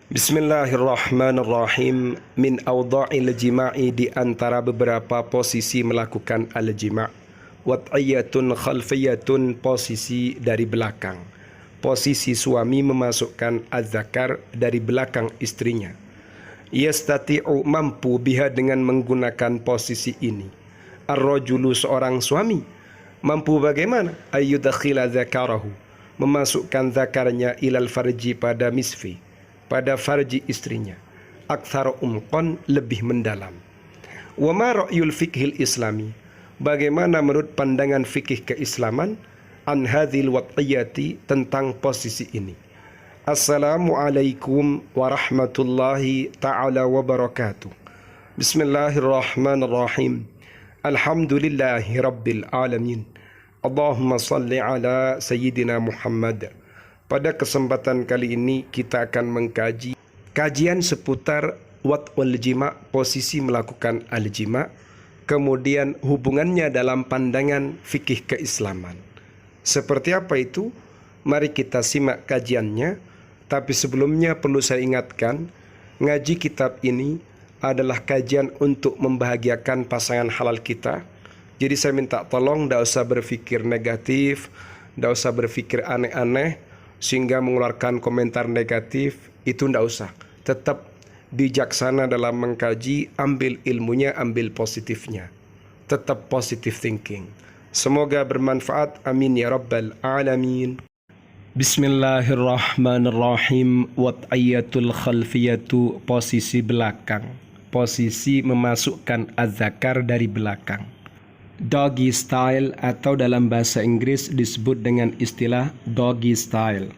Bismillahirrahmanirrahim. Min awda'il jima'i, di antara beberapa posisi melakukan al-jima'. Wat'iyatun khalfiyatun, posisi dari belakang. Posisi suami memasukkan az-zakar dari belakang istrinya. Yastati'u, mampu, biha, dengan menggunakan posisi ini. Ar-rajulu, seorang suami, mampu bagaimana? Ayyudakhila zakarahu, memasukkan zakarnya ilal farji, pada misfi, pada farji istrinya. Aktsara umqan, lebih mendalam. Wa ma ra'yul fiqhil islami, bagaimana menurut pandangan fikih keislaman, an hadhil wad'iyati, tentang posisi ini. Assalamualaikum warahmatullahi ta'ala wabarakatuh. Bismillahirrahmanirrahim. Alhamdulillahi rabbil alamin. Allahumma salli ala Sayyidina Muhammad. Pada kesempatan kali ini kita akan mengkaji kajian seputar wat'ul jima', posisi melakukan al-jima', kemudian hubungannya dalam pandangan fikih keislaman. Seperti apa itu? Mari kita simak kajiannya. Tapi sebelumnya perlu saya ingatkan, ngaji kitab ini adalah kajian untuk membahagiakan pasangan halal kita. Jadi saya minta tolong tidak usah berpikir negatif, tidak usah berpikir aneh-aneh, sehingga mengeluarkan komentar negatif. Itu tidak usah. Tetap bijaksana dalam mengkaji, ambil ilmunya, ambil positifnya. Tetap positive thinking. Semoga bermanfaat. Amin ya rabbal alamin. Bismillahirrahmanirrahim. Wat'ayatul khalfiyatu, posisi belakang. Posisi memasukkan az-zakar dari belakang. Doggy style, atau dalam bahasa Inggris disebut dengan istilah doggy style.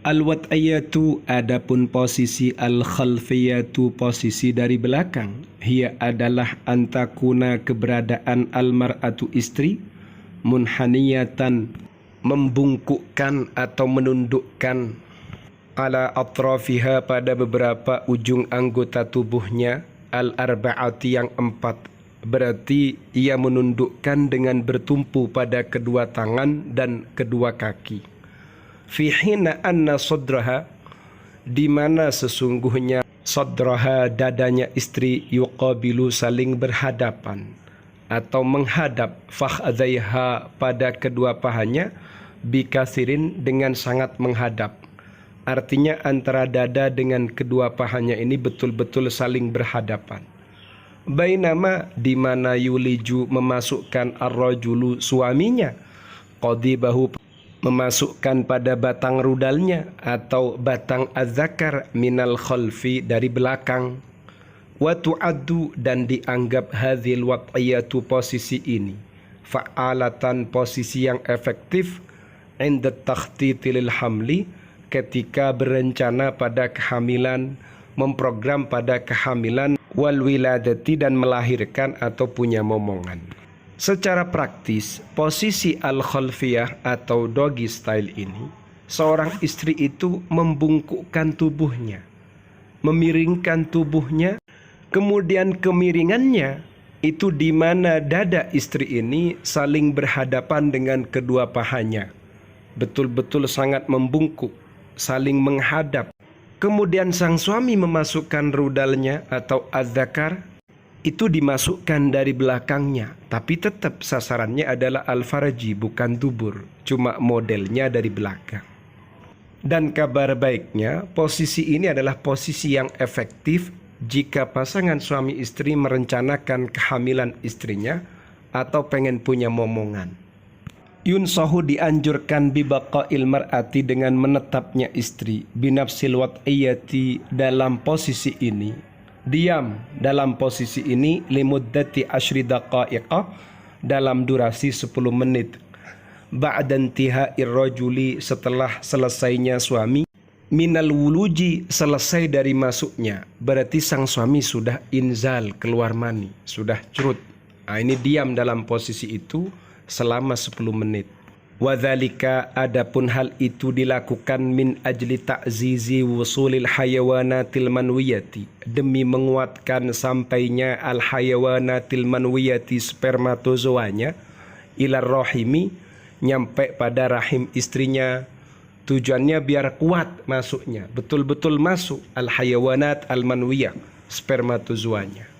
Al-wat'iyatu, adapun posisi al-khalfiyatu, posisi dari belakang. Hiya adalah antakuna, keberadaan al-mar'atu, istri, munhaniyatan, membungkukkan atau menundukkan, ala atrafiha, pada beberapa ujung anggota tubuhnya, al-arba'ati, yang 4. Berarti ia menundukkan dengan bertumpu pada kedua tangan dan kedua kaki. Fi hina anna sadraha, di mana sesungguhnya sadraha, dadanya istri, yuqabilu, saling berhadapan atau menghadap, fakhadhaiha, pada kedua pahanya, bikathirin, dengan sangat menghadap. Artinya antara dada dengan kedua pahanya ini betul-betul saling berhadapan. Bainama, di mana yuliju, memasukkan ar-rajulu, suaminya, qadibahu, memasukkan pada batang rudalnya atau batang az-zakar, minal khalfi, dari belakang. Wa tu'addu, dan dianggap hadhil wat'iyatu, posisi ini, fa'alatan, posisi yang efektif, inda takhtiti lil hamli, ketika berencana pada kehamilan, memprogram pada kehamilan, wal wiladati, dan melahirkan atau punya momongan. Secara praktis, posisi al-khalfiyah atau doggy style ini, seorang istri itu membungkukkan tubuhnya, memiringkan tubuhnya, kemudian kemiringannya itu di mana dada istri ini saling berhadapan dengan kedua pahanya, betul-betul sangat membungkuk, saling menghadap. Kemudian sang suami memasukkan rudalnya atau az-zakar, itu dimasukkan dari belakangnya, tapi tetap sasarannya adalah al-farji, bukan dubur, cuma modelnya dari belakang. Dan kabar baiknya, posisi ini adalah posisi yang efektif jika pasangan suami istri merencanakan kehamilan istrinya atau pengen punya momongan. Yunsahu, dianjurkan, bibaqa'il mar'ati, dengan menetapnya istri, binafsil wat'iyati, dalam posisi ini, diam dalam posisi ini, limuddati asyri daqa'iqah, dalam durasi 10 menit, ba'da intiha'ir rajuli, setelah selesainya suami, minal wuluji, selesai dari masuknya, berarti sang suami sudah inzal, keluar mani, sudah curut. Nah, ini diam dalam posisi itu selama 10 menit. Wadzalika, adapun hal itu dilakukan min ajli ta'zizi wusulil hayawanatil manwiyati, demi menguatkan sampainya al hayawanatil manwiyati, spermatozoanya, ilar rohimi, nyampe pada rahim istrinya, Tujuannya biar kuat masuknya, betul-betul masuk al-hayawanat al-manwiyah, spermatozoanya.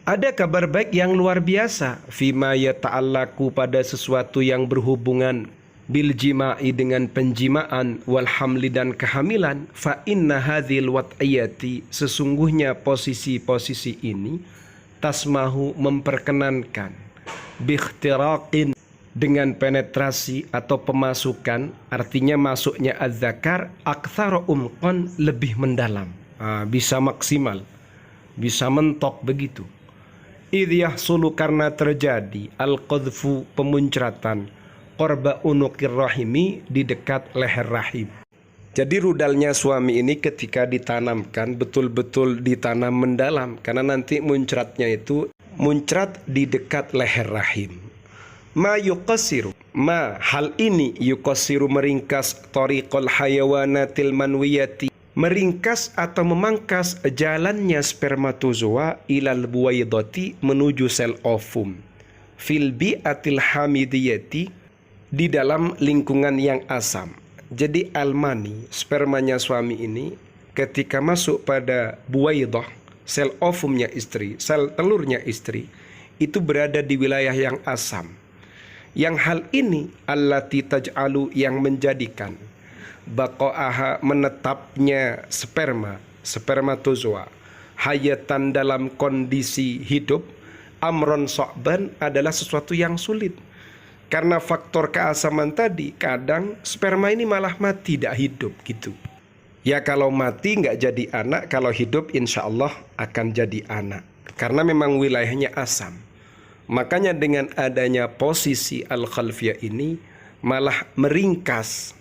Ada kabar baik yang luar biasa, fima yata'allaku pada sesuatu yang berhubungan bil jima'i dengan penjimaan wal hamli dan kehamilan, fa inna hadhil wat'iyati sesungguhnya posisi-posisi ini tasmahu memperkenankan bikhtiraqin dengan penetrasi atau pemasukan, artinya masuknya az-zakar aktsara umqan lebih mendalam, bisa maksimal, bisa mentok begitu. Idh yahsulu karena terjadi al-qadhfu pemuncratan qorba unuqir rahimi di dekat leher rahim. Jadi rudalnya suami ini ketika ditanamkan betul-betul ditanam mendalam, karena nanti muncratnya itu muncrat di dekat leher rahim. Ma yuqassiru, ma hal ini yuqassiru meringkas tariqal hayawanatil manwiyati, meringkas atau memangkas jalannya spermatozoa ilal buwaidati menuju sel ovum fil bi'atil hamidiyati di dalam lingkungan yang asam. Jadi almani, spermanya suami ini ketika masuk pada buwaidah, sel ovumnya istri, sel telurnya istri, itu berada di wilayah yang asam. Yang hal ini allati taj'alu yang menjadikan baqa'aha menetapnya spermatozoa hayatan dalam kondisi hidup amron so'ban adalah sesuatu yang sulit. Karena faktor keasaman tadi, kadang sperma ini malah mati, tidak hidup gitu. Ya kalau mati nggak jadi anak, kalau hidup insya Allah akan jadi anak. Karena memang wilayahnya asam. Makanya dengan adanya posisi al-khalfiyah ini malah meringkas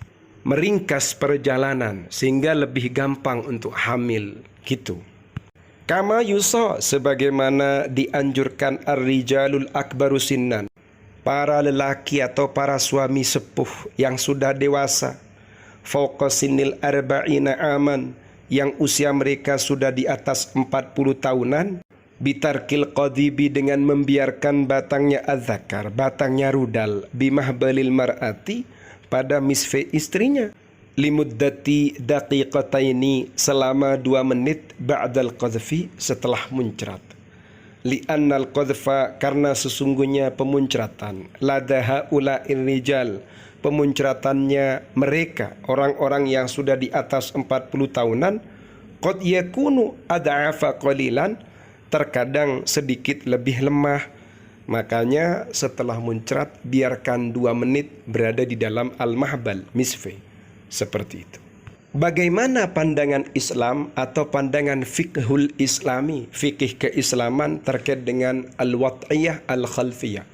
perjalanan sehingga lebih gampang untuk hamil gitu. Kama yusa sebagaimana dianjurkan ar-rijalul akbaru sinnan, para lelaki atau para suami sepuh yang sudah dewasa, fauqa sinil arba'ina aman, yang usia mereka sudah di atas 40 tahunan, bitarkil qadibi dengan membiarkan batangnya az-zakar, batangnya rudal, bimahbalil mar'ati pada misfe istrinya, limuddati daqiqataini selama 2 menit ba'dal qadhfi setelah muncrat. Li'annal qadhfa karena sesungguhnya pemuncratan, ladaha ula'ir rijal pemuncratannya mereka orang-orang yang sudah di atas 40 tahunan, qad yakunu ad'afa qalilan, terkadang sedikit lebih lemah. Makanya setelah muncrat biarkan 2 menit berada di dalam al-mahbal misfe. Seperti itu. Bagaimana pandangan Islam atau pandangan fiqhul islami, fikih keislaman terkait dengan al-wat'iyah al-khalfiyah,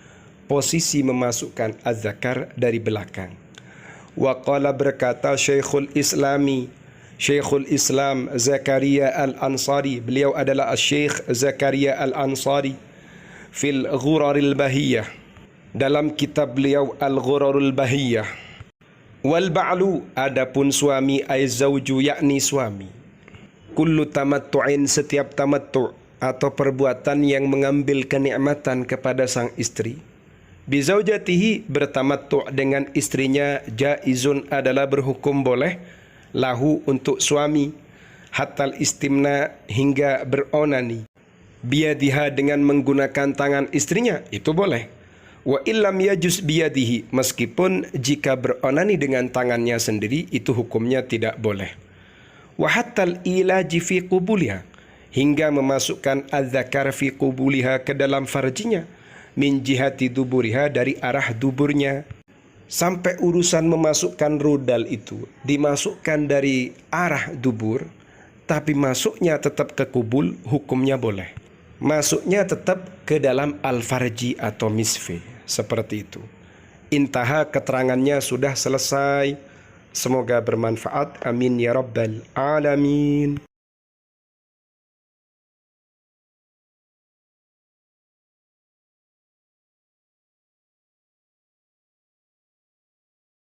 posisi memasukkan az-zakar dari belakang. Wa qala berkata Syekhul Islam Zakaria Al-Ansari, beliau adalah Syekh Zakaria Al-Ansari, fil Ghuraril Bahiyah, dalam kitab beliau Al-Ghurarul Bahiyah. Wal ba'lu adapun suami ay zauju yakni suami, kullu tamattu'in setiap tamattu' atau perbuatan yang mengambil kenikmatan kepada sang istri, bi zaujatihi bertamattu' dengan istrinya, jaizun adalah berhukum boleh, lahu untuk suami, hatal istimna hingga beronani, biadiha dengan menggunakan tangan istrinya itu boleh. Wa illam yajuz biyadihi, meskipun jika beronani dengan tangannya sendiri itu hukumnya tidak boleh. Wa hatal ilaji fi qubuliha, hingga memasukkan az-zakar fi qubuliha ke dalam farjinya, min jihati duburiha dari arah duburnya. Sampai urusan memasukkan rudal itu dimasukkan dari arah dubur, tapi masuknya tetap ke kubul, hukumnya boleh. Masuknya tetap ke dalam al-farji atau misfe. Seperti itu. Intaha, keterangannya sudah selesai. Semoga bermanfaat. Amin ya rabbal alamin.